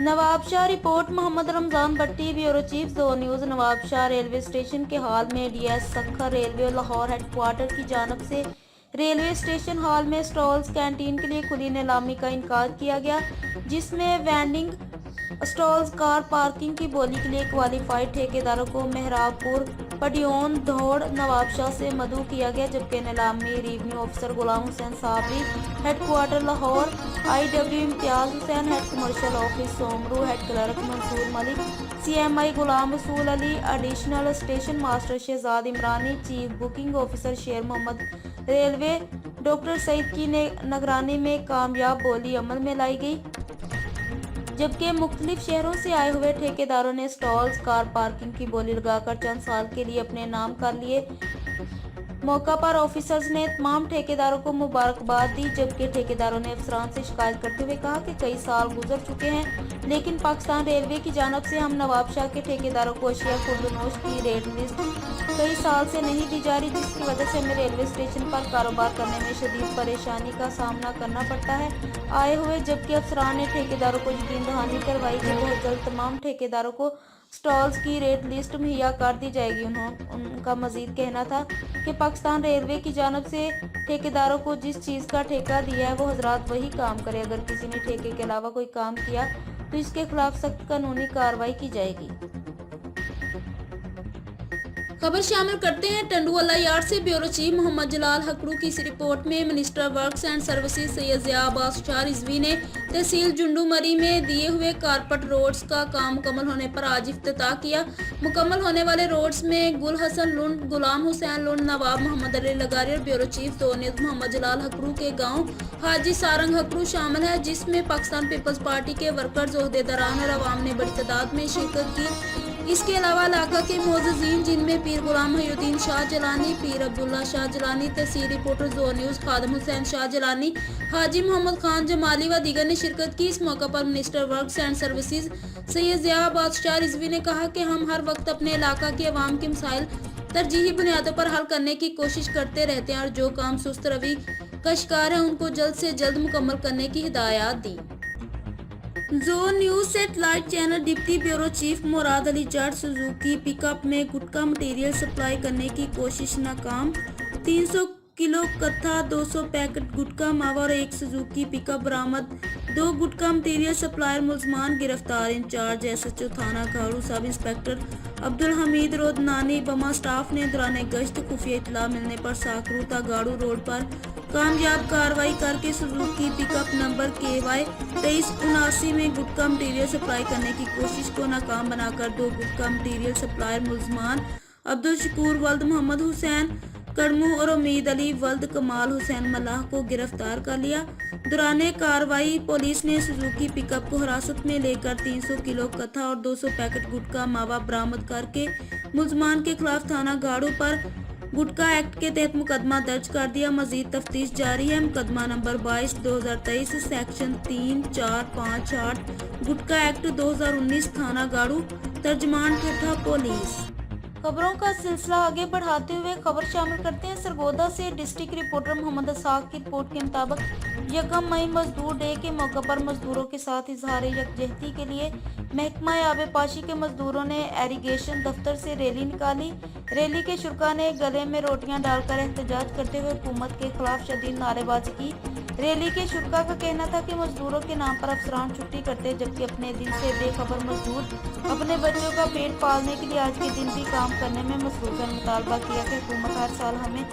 Nawabshah report Mohammad Ramzan Bhatti bureau chief zone news. Nawabshah railway station के हाल में DS Sukkur railway Lahore headquarter की जानब से रेलवे स्टेशन हॉल में स्टॉल्स कैंटीन के लिए खुली नीलामी का इनकाद किया गया, जिसमें वेंडिंग स्टॉल्स कार पार्किंग की बोली के लिए क्वालिफाइड ठेकेदारों को मेहराबपुर पडियोन धौड़ नवाबशाह से मदऊ किया गया, जबकि नीलामी revenue officer Ghulam Hussain Sabri headquarter Lahore, IW Imtiaz Hussain head commercial office Soomro, head clerk Mansoor Malik, CMI Ghulam Rasool Ali, additional station master Shahzad Imrani, chief booking officer Sher Mohammad railway doctor Saeed की निगरानी में कामयाब बोली अमल में लाई गई, जबकि मुख्तलिफ शहरों से आए हुए ठेकेदारों ने स्टॉल्स कार पार्किंग की बोली लगाकर चंद साल के लिए अपने नाम कर लिए। मौका पर ऑफिसर्स ने तमाम ठेकेदारों को मुबारकबाद दी, जबकि ठेकेदारों ने अफसरान से शिकायत करते हुए कहा कि कई साल गुजर चुके हैं, लेकिन पाकिस्तान रेलवे की जानब से हम नवाबशाह के ठेकेदारों को अशिया खुर्दनोश की रेट लिस्ट कई साल से नहीं दी जा रही, जिसकी वजह से हमें रेलवे स्टेशन पर कारोबार करने में शदीद परेशानी का सामना करना पड़ता है आए हुए। जबकि अफसरान ने ठेकेदारों को यकीन दहानी करवाई कि बहुत जल्द तमाम ठेकेदारों को स्टॉल्स की रेट लिस्ट मुहैया कर दी जाएगी। उनका मजीद कहना था कि पाकिस्तान रेलवे की जानब से ठेकेदारों को जिस चीज़ का ठेका दिया है वो हजरात वही काम करे। अगर किसी ने ठेके के अलावा कोई काम किया तो इसके खिलाफ सख्त कानूनी कार्रवाई की जाएगी। खबर शामिल करते हैं टंडुवाला यार्ड से। ब्यूरो चीफ मोहम्मद जलाल हकड़ू की इस रिपोर्ट में minister works and services Syed Zia Abbas Shah Rizvi ने तहसील जुंडू मरी में दिए हुए कारपेट रोड्स का काम मुकम्मल होने पर आज इफ्तिताह किया। मुकम्मल होने वाले रोड्स में गुल हसन लुंड, गुलाम हुसैन लुंड, नवाब मोहम्मद अली लगारी और bureau chief zone news Mohammad Jalal Hakro के गाँव हाजी सारंग हकड़ू शामिल है, जिसमें पाकिस्तान पीपल्स पार्टी के वर्कर्स, ओहदेदारान और अवाम ने बड़ी तादाद में शिरकत की। इसके अलावा इलाका के मोअज़्ज़ीन, जिनमें पीर गुलाम मुहीउद्दीन शाह जलानी, पीर अब्दुल्ला शाह जलानी, तहसील reporter zone news Khadim Hussain Shah Jilani, Haji Mohammad Khan Jamali व दीगर ने शिरकत की। इस मौका पर minister works and services Syed Zia Abbas Shah Rizvi ने कहा कि हम हर वक्त अपने इलाका के अवाम के मसाइल तरजीही बुनियादों पर हल करने की कोशिश करते रहते हैं और जो काम सुस्त रवि का शिकार है उनको जल्द से जल्द मुकम्मल करने की हिदायत दी। Zone news satellite channel deputy bureau chief Murad Ali Jat Suzuki pickup में गुटखा मटेरियल सप्लाई करने की कोशिश नाकाम। 300 किलो कत्था, 200 पैकेट गुटखा मावा और एक सुजुकी पिकअप बरामद। 2 गुटखा मटेरियल सप्लायर मुलजमान गिरफ्तार। इंचार्ज SHO थाना गाड़ू सब इंस्पेक्टर अब्दुल हमीद रोदनानी बमा स्टाफ ने दौरान गश्त खुफिया इतला मिलने पर साकरू ता गाड़ू रोड पर कामयाब कार्रवाई करके सुजुकी पिकअप नंबर KY 2379 में गुटखा मटीरियल सप्लाई करने की कोशिश को नाकाम बनाकर 2 गुटखा मटीरियल सप्लायर मुलजमान अब्दुल शकूर वल्द मोहम्मद हुसैन कड़मू और उम्मीद अली वल्द कमाल हुसैन मल्लाह को गिरफ्तार कर लिया। दौरान कार्रवाई पुलिस ने सुजुकी पिकअप को हिरासत में लेकर 300 किलो कथा और 200 पैकेट गुटखा मावा बरामद करके मुलजमान के खिलाफ थाना गाड़ू पर गुटखा एक्ट के तहत मुकदमा दर्ज कर दिया। मजीद तफ्तीश जारी है। मुकदमा नंबर 22/2023 सेक्शन 3458 गुटखा एक्ट 2019 थाना गाड़ू तर्जमान ठट्ठा पुलिस। खबरों का सिलसिला आगे बढ़ाते हुए खबर शामिल करते हैं सरगोदा से। डिस्ट्रिक्ट रिपोर्टर मोहम्मद असाक की रिपोर्ट के मुताबिक 1 मई मजदूर डे के मौके पर मजदूरों के साथ इजहार यकजहती के लिए महकमा आबपाशी के मजदूरों ने एरीगेशन दफ्तर से रैली निकाली। रैली के शुरा ने गले में रोटियां डालकर एहतजाज करते हुए हुकूमत के खिलाफ शदीद नारेबाजी की। रैली के शुरा का कहना था कि मजदूरों के नाम पर अफसरान छुट्टी करते, जबकि अपने दिन से बेखबर मजदूर अपने बच्चों का पेट पालने के लिए आज के दिन भी काम करने में मसरूफ है। मुतालबा किया कि हुकूमत हर साल हमें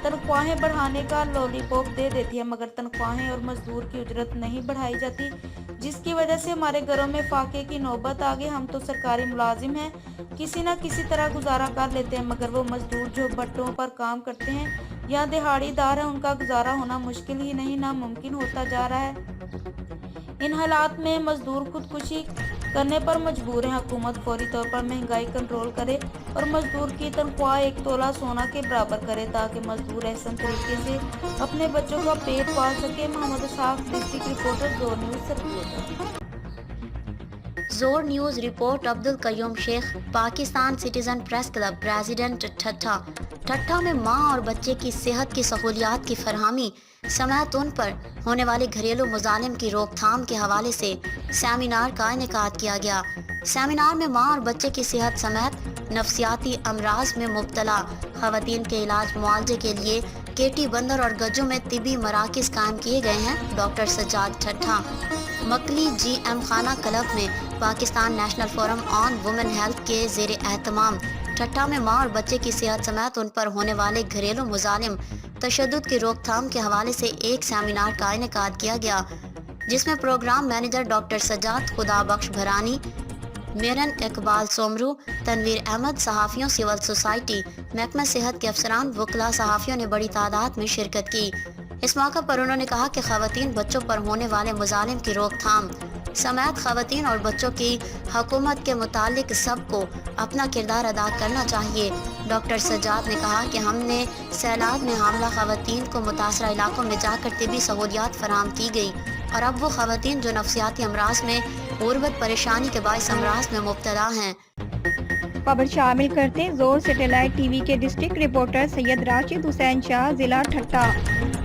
तनख्वाहें बढ़ाने का लॉलीपॉप दे देती है, मगर तनख्वाहें और मजदूर की उजरत नहीं बढ़ाई जाती, जिसकी वजह से हमारे घरों में फाके की नौबत आ गई। हम तो सरकारी मुलाजिम हैं, किसी न किसी तरह गुजारा कर लेते हैं, मगर वो मजदूर जो भट्टों पर काम करते हैं या दिहाड़ीदार है, उनका गुजारा होना मुश्किल ही नहीं नामुमकिन होता जा रहा है। इन हालात में मजदूर खुदकुशी करने पर मजबूर हैं। हुकूमत फौरी तौर पर महंगाई कंट्रोल करे और मजदूर की तनख्वाह 1 तोला सोना के बराबर करे, ताकि मजदूर एहसन तरीके से अपने बच्चों का पेट पाल सके। Mohammad Saaf, district reporter, Zor news Sargodha. Zor news report Abdul Qayyum Shaikh, Pakistan citizen press club president Thatta. Thatta میں ماں اور بچے کی صحت کی سہولیات کی فراہمی سمیت ان پر ہونے والے گھریلو مظالم کی روک تھام کے حوالے سے سیمینار کا انعقاد کیا گیا۔ سیمینار میں ماں اور بچے کی صحت سمیت نفسیاتی امراض میں مبتلا خواتین کے علاج معالجے کے لیے کیٹی بندر اور گجوں میں طبی مراکز قائم کیے گئے ہیں۔ ڈاکٹر سجاد ٹھٹھا مکلی جی ایم خانہ کلب میں پاکستان نیشنل فورم آن وومن ہیلتھ کے زیر اہتمام ٹھٹھا میں ماں اور بچے کی صحت سمیت ان پر ہونے والے گھریلو مظالم تشدد کی روک تھام کے حوالے سے ایک سیمینار کا انعقاد کیا گیا، جس میں پروگرام مینیجر ڈاکٹر سجاد خدا بخش بھرانی، میرن اقبال سومرو، تنویر احمد، صحافیوں، سول سوسائٹی، محکمہ صحت کے افسران، وکلاء، صحافیوں نے بڑی تعداد میں شرکت کی۔ اس موقع پر انہوں نے کہا کہ خواتین بچوں پر ہونے والے مظالم کی روک تھام سمیت خواتین اور بچوں کی حکومت کے متعلق سب کو اپنا کردار ادا کرنا چاہیے۔ ڈاکٹر سجاد نے کہا کہ ہم نے سیلاب میں حاملہ خواتین کو متاثرہ علاقوں میں جا کر طبی سہولیات فراہم کی گئی، اور اب وہ خواتین جو نفسیاتی امراض میں غربت پریشانی کے باعث امراض میں مبتلا ہیں۔ خبر شامل کرتے ہیں زور سیٹلائٹ ٹی وی کے ڈسٹرکٹ رپورٹر سید راشد حسین شاہ، ضلع ٹھٹھا۔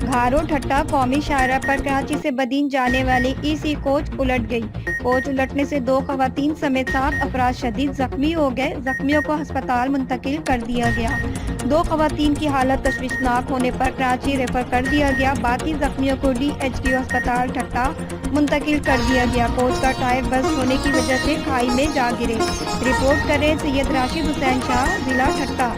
گھارو ٹھٹھا قومی شاہراہ پر کراچی سے بدین جانے والی ای سی کوچ الٹ گئی۔ کوچ الٹنے سے 2 خواتین سمیت 7 افراد شدید زخمی ہو گئے۔ زخمیوں کو ہسپتال منتقل کر دیا گیا۔ 2 خواتین کی حالت تشویشناک ہونے پر کراچی ریفر کر دیا گیا۔ باقی زخمیوں کو DHQ ہسپتال ٹھٹھا منتقل کر دیا گیا۔ کوچ کا ٹائر برسٹ ہونے کی وجہ سے کھائی میں جا گرے۔ رپورٹ کریں سید راشد حسین شاہ، ضلع ٹھٹھا۔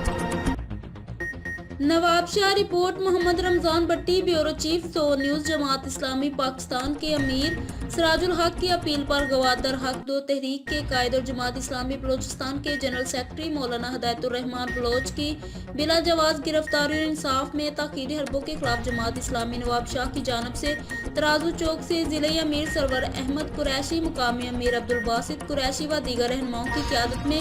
نواب شاہ رپورٹ محمد رمضان بٹی، بیورو چیف زور نیوز۔ جماعت اسلامی پاکستان کے امیر سراج الحق کی اپیل پر گوادر حق دو تحریک کے قائد اور جماعت اسلامی بلوچستان کے جنرل سیکرٹری مولانا ہدایت الرحمان بلوچ کی بلا جواز گرفتاری اور انصاف میں تاخیری حربوں کے خلاف جماعت اسلامی نواب شاہ کی جانب سے ترازو چوک سے ضلعی امیر سرور احمد قریشی، مقامی امیر عبدالباسط قریشی و دیگر رہنماؤں کی قیادت میں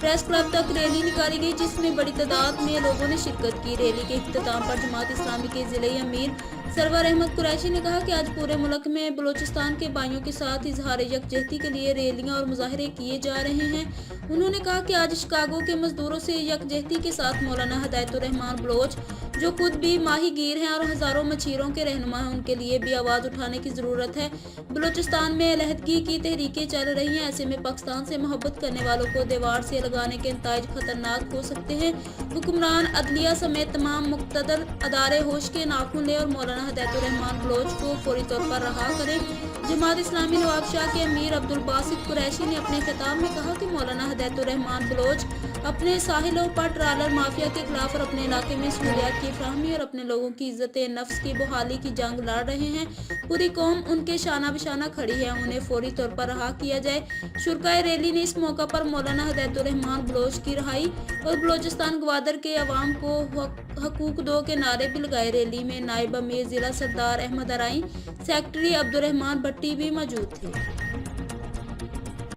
پریس کلب تک ریلی نکالی گئی، جس میں بڑی تعداد میں لوگوں نے شرکت کی۔ ریلی کے اختتام پر جماعت اسلامی کے ضلعی امیر سرور احمد قریشی نے کہا کہ آج پورے ملک میں بلوچستان کے بھائیوں کے ساتھ اظہار یکجہتی کے لیے ریلیاں اور مظاہرے کیے جا رہے ہیں۔ انہوں نے کہا کہ آج شکاگو کے مزدوروں سے یکجہتی کے ساتھ مولانا ہدایت الرحمان بلوچ، جو خود بھی ماہی گیر ہیں اور ہزاروں مچھیروں کے رہنما ہیں، ان کے لیے بھی آواز اٹھانے کی ضرورت ہے۔ بلوچستان میں علیحدگی کی تحریکیں چل رہی ہیں، ایسے میں پاکستان سے محبت کرنے والوں کو دیوار سے لگانے کے نتائج خطرناک ہو سکتے ہیں۔ حکمران عدلیہ سمیت تمام مقتدر ادارے ہوش کے ناخن لیں اور مولانا ہدایت الرحمان بلوچ کو فوری طور پر رہا کریں۔ جماعت اسلامی نواب شاہ کے امیر عبدالباسط قریشی نے اپنے خطاب میں کہا کہ مولانا ہدایت الرحمان بلوچ اپنے ساحلوں پر ٹرالر مافیا کے خلاف اور اپنے علاقے میں سہولیات کی فراہمی اور اپنے لوگوں کی عزت نفس کی بحالی کی جنگ لڑ رہے ہیں۔ پوری قوم ان کے شانہ بشانہ کھڑی ہے، انہیں فوری طور پر رہا کیا جائے۔ شرکائے ریلی نے اس موقع پر مولانا ہدایت الرحمان بلوچ کی رہائی اور بلوچستان گوادر کے عوام کو حقوق دو کے نعرے بھی لگائے۔ ریلی میں نائب امیر ضلع سردار احمد ارائیں، سیکرٹری عبدالرحمان بٹی بھی موجود تھے۔